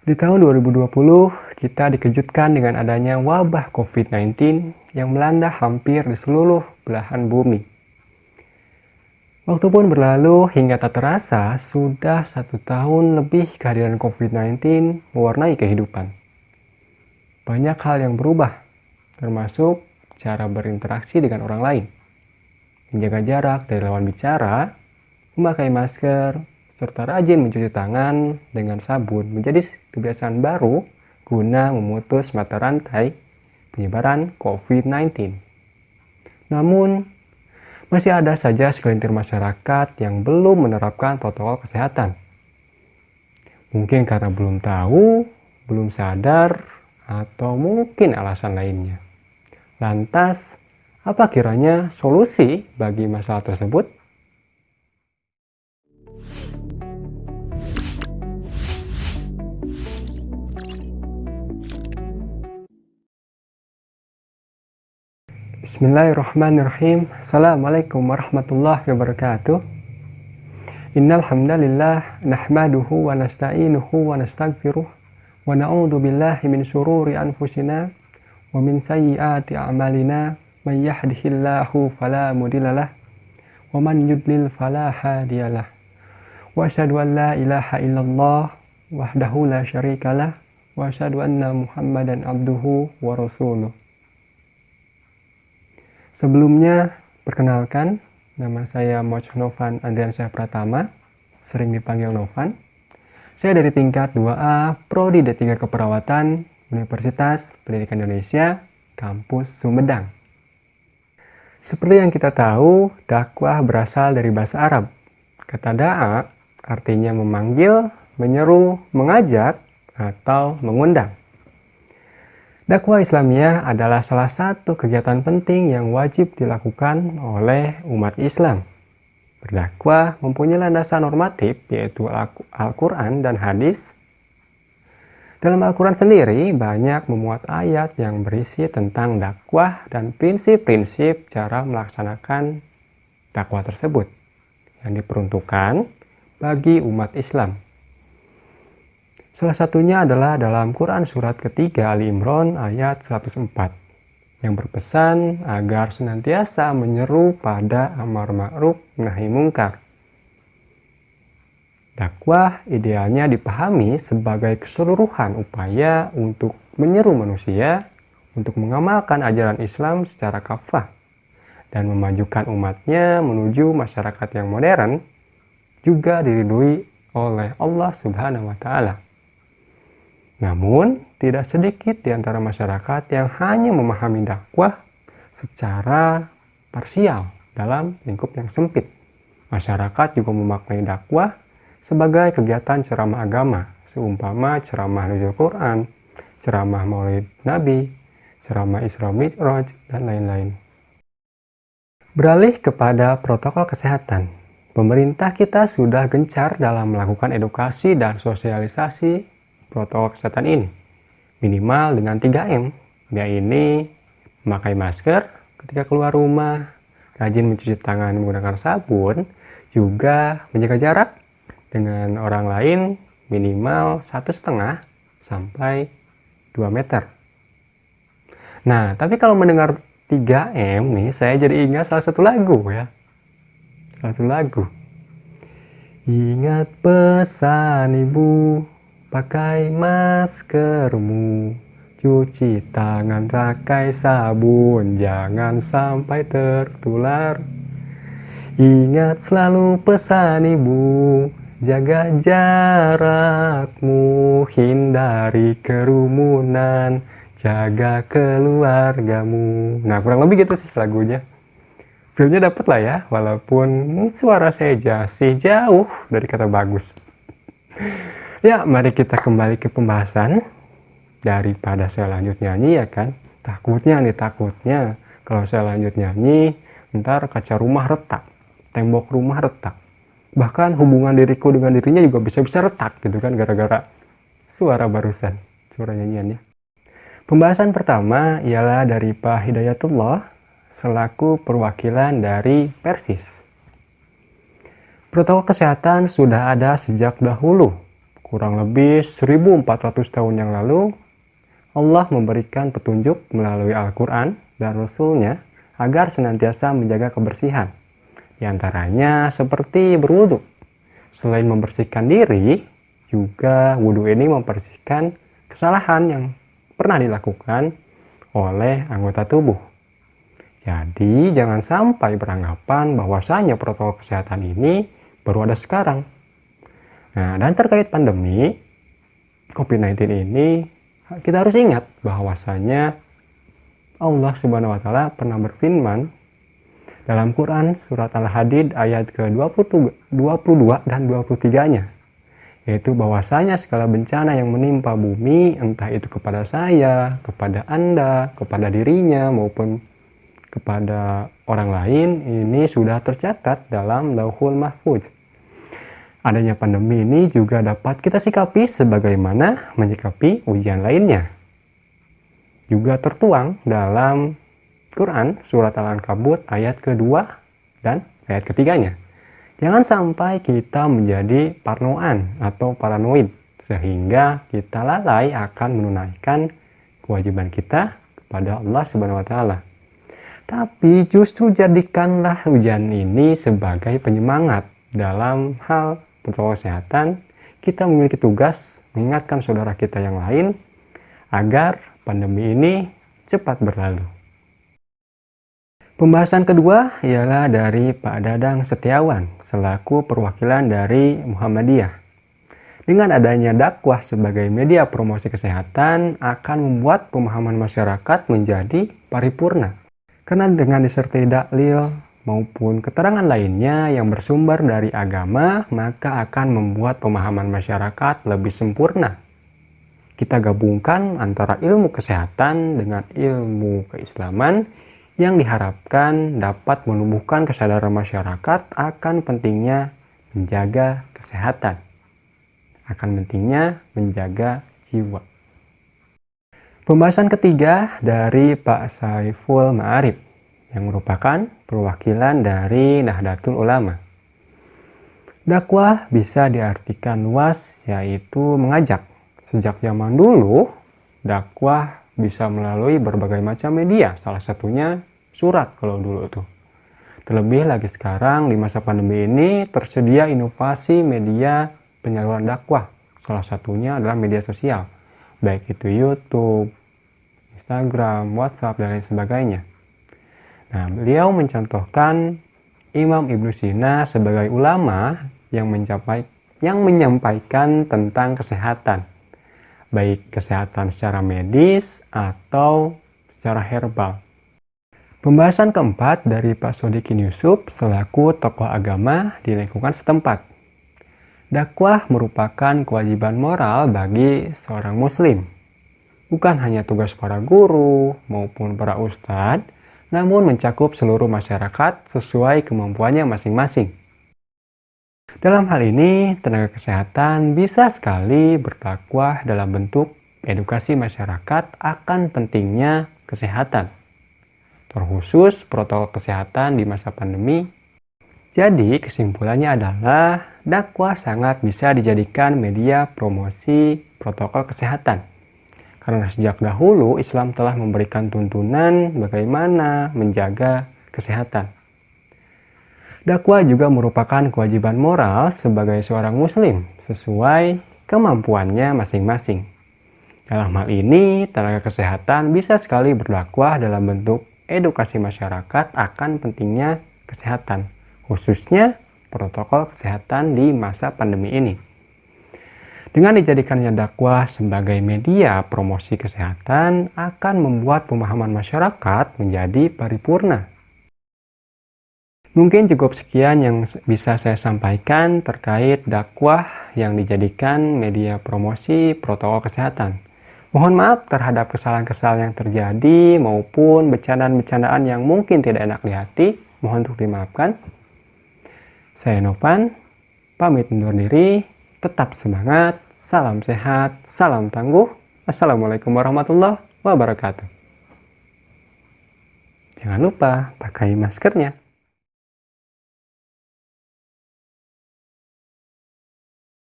Di tahun 2020, kita dikejutkan dengan adanya wabah COVID-19 yang melanda hampir di seluruh belahan bumi. Waktu pun berlalu hingga tak terasa sudah 1 tahun lebih kehadiran COVID-19 mewarnai kehidupan. Banyak hal yang berubah, termasuk cara berinteraksi dengan orang lain, menjaga jarak dari lawan bicara, memakai masker, serta rajin mencuci tangan dengan sabun menjadi kebiasaan baru guna memutus mata rantai penyebaran COVID-19. Namun, masih ada saja segelintir masyarakat yang belum menerapkan protokol kesehatan. Mungkin karena belum tahu, belum sadar, atau mungkin alasan lainnya. Lantas, apa kiranya solusi bagi masalah tersebut? Bismillahirrahmanirrahim. Assalamualaikum warahmatullahi wabarakatuh. Innal hamdalillah nahmaduhu wa nasta'inuhu wa nastaghfiruh wa na'udzu billahi min syururi anfusina wa min sayyiati a'malina may yahdihillahu fala mudhillalah wa man yudlil fala hadiyalah. Wa asyhadu an la ilaha illallah wahdahu la syarikalah wa asyhadu anna Muhammadan abduhu wa rasuluh. Sebelumnya, perkenalkan, nama saya Moch Novan Andriansyah Pratama, sering dipanggil Novan. Saya dari tingkat 2A, Prodi D3 Keperawatan, Universitas Pendidikan Indonesia, Kampus Sumedang. Seperti yang kita tahu, dakwah berasal dari bahasa Arab. Kata da'a artinya memanggil, menyeru, mengajak, atau mengundang. Dakwah Islamiyah adalah salah satu kegiatan penting yang wajib dilakukan oleh umat Islam. Berdakwah mempunyai landasan normatif yaitu Al-Quran dan hadis. Dalam Al-Quran sendiri banyak memuat ayat yang berisi tentang dakwah dan prinsip-prinsip cara melaksanakan dakwah tersebut yang diperuntukkan bagi umat Islam. Salah satunya adalah dalam Quran surat ketiga Ali Imran ayat 104 yang berpesan agar senantiasa menyeru pada amar ma'ruf nahi mungkar. Dakwah idealnya dipahami sebagai keseluruhan upaya untuk menyeru manusia untuk mengamalkan ajaran Islam secara kafah dan memajukan umatnya menuju masyarakat yang modern juga diridhoi oleh Allah Subhanahu wa Ta'ala. Namun, tidak sedikit di antara masyarakat yang hanya memahami dakwah secara parsial dalam lingkup yang sempit. Masyarakat juga memaknai dakwah sebagai kegiatan ceramah agama, seumpama ceramah nuzul Quran, ceramah Maulid Nabi, ceramah Isra Mi'raj, dan lain-lain. Beralih kepada protokol kesehatan, pemerintah kita sudah gencar dalam melakukan edukasi dan sosialisasi protokol kesehatan ini, minimal dengan 3M, yaitu memakai masker ketika keluar rumah, rajin mencuci tangan menggunakan sabun, juga menjaga jarak dengan orang lain minimal 1,5 sampai 2 meter. Nah, tapi kalau mendengar 3M nih, saya jadi ingat salah satu lagu ya. Salah satu lagu. Ingat pesan ibu, pakai maskermu, cuci tangan pakai sabun, jangan sampai tertular. Ingat selalu pesan ibu, jaga jarakmu, hindari kerumunan, jaga keluargamu. Nah, kurang lebih gitu sih lagunya. Feelnya dapet lah ya, walaupun suara saya masih jauh dari kata bagus. Ya, mari kita kembali ke pembahasan. Daripada saya lanjut nyanyi ya kan. Takutnya kalau saya lanjut nyanyi, ntar kaca rumah retak, tembok rumah retak. Bahkan hubungan diriku dengan dirinya juga bisa-bisa retak gitu kan, gara-gara suara barusan, suara nyanyiannya. Pembahasan pertama ialah dari Pak Hidayatullah selaku perwakilan dari Persis. Protokol kesehatan sudah ada sejak dahulu, kurang lebih 1400 tahun yang lalu, Allah memberikan petunjuk melalui Al-Quran dan Rasul-Nya agar senantiasa menjaga kebersihan. Di antaranya seperti berwudu. Selain membersihkan diri, juga wudu ini membersihkan kesalahan yang pernah dilakukan oleh anggota tubuh. Jadi jangan sampai beranggapan bahwasanya protokol kesehatan ini baru ada sekarang. Nah, dan terkait pandemi COVID-19 ini, kita harus ingat bahwasanya Allah Subhanahu wa taala pernah berfirman dalam Quran surat Al-Hadid ayat ke-22 dan 23-nya, yaitu bahwasanya segala bencana yang menimpa bumi, entah itu kepada saya, kepada Anda, kepada dirinya maupun kepada orang lain, ini sudah tercatat dalam Lauhul Mahfuz. Adanya pandemi ini juga dapat kita sikapi sebagaimana menyikapi ujian lainnya. Juga tertuang dalam Quran surat Al-Ankabut ayat kedua dan ayat ketiganya. Jangan sampai kita menjadi parnoan atau paranoid sehingga kita lalai akan menunaikan kewajiban kita kepada Allah Subhanahu wa taala. Tapi justru jadikanlah ujian ini sebagai penyemangat dalam hal protokol kesehatan. Kita memiliki tugas mengingatkan saudara kita yang lain agar pandemi ini cepat berlalu. Pembahasan kedua ialah dari Pak Dadang Setiawan selaku perwakilan dari Muhammadiyah. Dengan adanya dakwah sebagai media promosi kesehatan akan membuat pemahaman masyarakat menjadi paripurna. Karena dengan disertai dalil maupun keterangan lainnya yang bersumber dari agama, maka akan membuat pemahaman masyarakat lebih sempurna. Kita gabungkan antara ilmu kesehatan dengan ilmu keislaman yang diharapkan dapat menumbuhkan kesadaran masyarakat akan pentingnya menjaga kesehatan, akan pentingnya menjaga jiwa. Pembahasan ketiga dari Pak Saiful Ma'arif yang merupakan perwakilan dari Nahdlatul Ulama. Dakwah bisa diartikan luas, yaitu mengajak. Sejak zaman dulu, dakwah bisa melalui berbagai macam media, salah satunya surat kalau dulu tuh. Terlebih lagi sekarang di masa pandemi ini tersedia inovasi media penyaluran dakwah. Salah satunya adalah media sosial, baik itu YouTube, Instagram, WhatsApp, dan lain sebagainya. Nah, beliau mencontohkan Imam Ibnu Sina sebagai ulama yang menyampaikan tentang kesehatan, baik kesehatan secara medis atau secara herbal. Pembahasan keempat dari Pak Sodikin Yusuf selaku tokoh agama di lingkungan setempat. Dakwah merupakan kewajiban moral bagi seorang muslim. Bukan hanya tugas para guru maupun para ustadz, namun mencakup seluruh masyarakat sesuai kemampuannya masing-masing. Dalam hal ini, tenaga kesehatan bisa sekali berdakwah dalam bentuk edukasi masyarakat akan pentingnya kesehatan, terkhusus protokol kesehatan di masa pandemi. Jadi, kesimpulannya adalah dakwah sangat bisa dijadikan media promosi protokol kesehatan. Karena sejak dahulu Islam telah memberikan tuntunan bagaimana menjaga kesehatan. Dakwah juga merupakan kewajiban moral sebagai seorang muslim sesuai kemampuannya masing-masing. Dalam hal ini, tenaga kesehatan bisa sekali berdakwah dalam bentuk edukasi masyarakat akan pentingnya kesehatan, khususnya protokol kesehatan di masa pandemi ini. Dengan dijadikannya dakwah sebagai media promosi kesehatan akan membuat pemahaman masyarakat menjadi paripurna. Mungkin cukup sekian yang bisa saya sampaikan terkait dakwah yang dijadikan media promosi protokol kesehatan. Mohon maaf terhadap kesalahan-kesalahan yang terjadi maupun bercandaan-bercandaan yang mungkin tidak enak di hati. Mohon untuk dimaafkan. Saya Novan, pamit undur diri. Tetap semangat. Salam sehat, salam tangguh. Assalamualaikum warahmatullahi wabarakatuh. Jangan lupa pakai maskernya.